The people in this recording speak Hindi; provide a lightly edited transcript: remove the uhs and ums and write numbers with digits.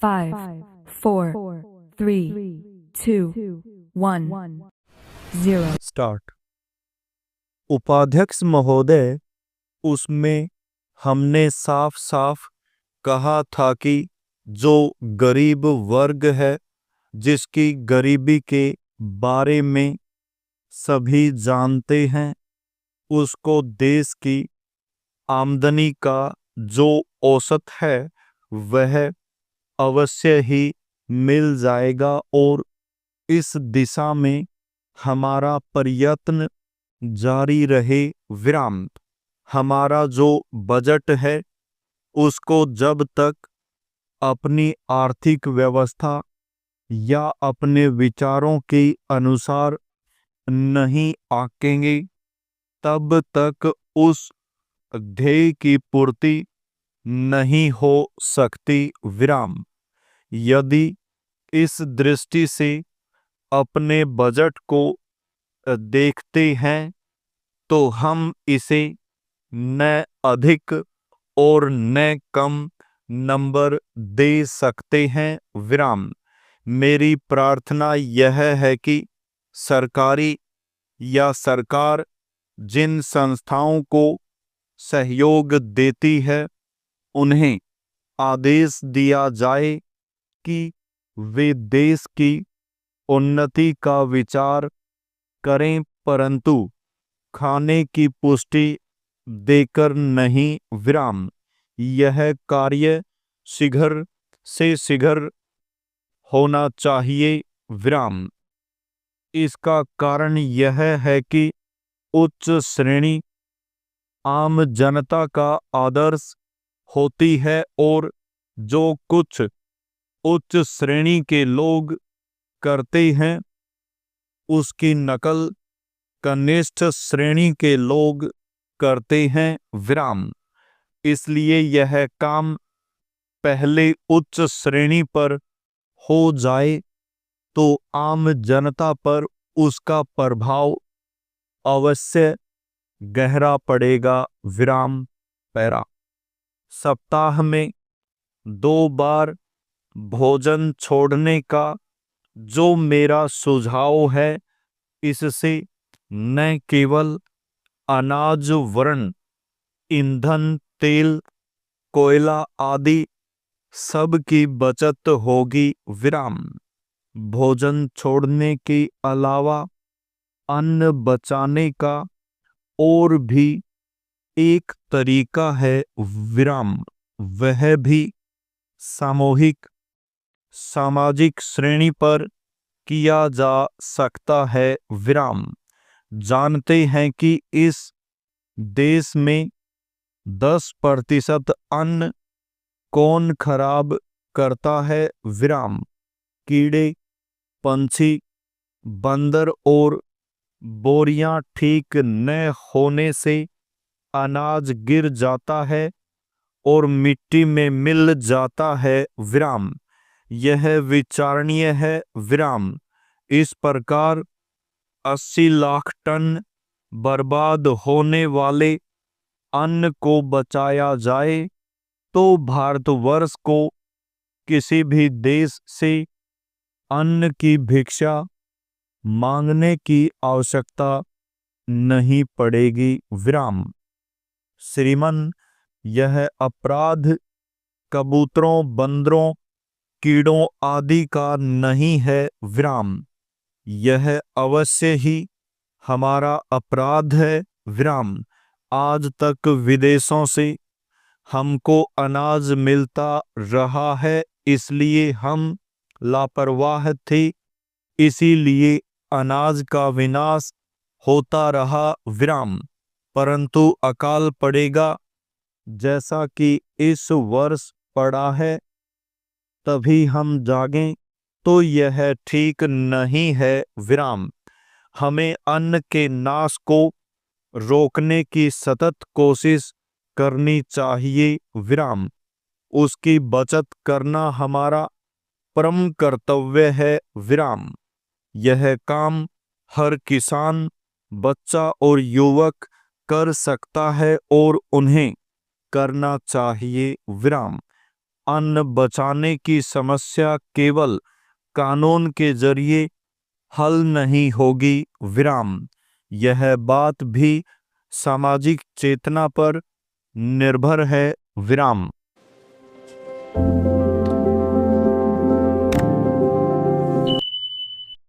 5, 4, 3, 2, 1, 0. स्टार्ट। उपाध्यक्ष महोदय, उसमें हमने साफ साफ कहा था कि जो गरीब वर्ग है, जिसकी गरीबी के बारे में सभी जानते हैं, उसको देश की आमदनी का जो औसत है वह अवश्य ही मिल जाएगा और इस दिशा में हमारा प्रयत्न जारी रहे। विराम। हमारा जो बजट है उसको जब तक अपनी आर्थिक व्यवस्था या अपने विचारों के अनुसार नहीं आंकेंगे तब तक उस ध्येय की पूर्ति नहीं हो सकती। विराम। यदि इस दृष्टि से अपने बजट को देखते हैं तो हम इसे न अधिक और न कम नंबर दे सकते हैं। विराम। मेरी प्रार्थना यह है कि सरकारी या सरकार जिन संस्थाओं को सहयोग देती है उन्हें आदेश दिया जाए कि वे देश की उन्नति का विचार करें, परंतु खाने की पुष्टि देकर नहीं। विराम। यह कार्य शीघ्र से शीघ्र होना चाहिए। विराम। इसका कारण यह है कि उच्च श्रेणी आम जनता का आदर्श होती है और जो कुछ उच्च श्रेणी के लोग करते हैं उसकी नकल कनिष्ठ श्रेणी के लोग करते हैं। विराम। इसलिए यह काम पहले उच्च श्रेणी पर हो जाए तो आम जनता पर उसका प्रभाव अवश्य गहरा पड़ेगा। विराम। पैरा। सप्ताह में 2 बार भोजन छोड़ने का जो मेरा सुझाव है, इससे न केवल अनाज, वर्ण, ईंधन, तेल, कोयला आदि सब की बचत होगी। विराम। भोजन छोड़ने के अलावा अन्न बचाने का और भी एक तरीका है। विराम। वह भी सामूहिक सामाजिक श्रेणी पर किया जा सकता है। विराम। जानते हैं कि इस देश में 10% अन्न कौन खराब करता है? विराम। कीड़े, पंछी, बंदर और बोरियां ठीक न होने से अनाज गिर जाता है और मिट्टी में मिल जाता है। विराम। यह विचारणीय है। विराम। इस प्रकार 80 लाख टन बर्बाद होने वाले अन्न को बचाया जाए तो भारतवर्ष को किसी भी देश से अन्न की भिक्षा मांगने की आवश्यकता नहीं पड़ेगी। विराम। श्रीमान, यह अपराध कबूतरों, बंदरों, कीड़ों आदि का नहीं है। विराम। यह अवश्य ही हमारा अपराध है। विराम। आज तक विदेशों से हमको अनाज मिलता रहा है, इसलिए हम लापरवाह थे, इसीलिए अनाज का विनाश होता रहा। विराम। परंतु अकाल पड़ेगा जैसा कि इस वर्ष पड़ा है, तभी हम जागें तो यह ठीक नहीं है। विराम। हमें अन्न के नाश को रोकने की सतत कोशिश करनी चाहिए। विराम। उसकी बचत करना हमारा परम कर्तव्य है। विराम। यह काम हर किसान, बच्चा और युवक कर सकता है और उन्हें करना चाहिए। विराम। अन्न बचाने की समस्या केवल कानून के जरिए हल नहीं होगी विराम। यह बात भी सामाजिक चेतना पर निर्भर है विराम।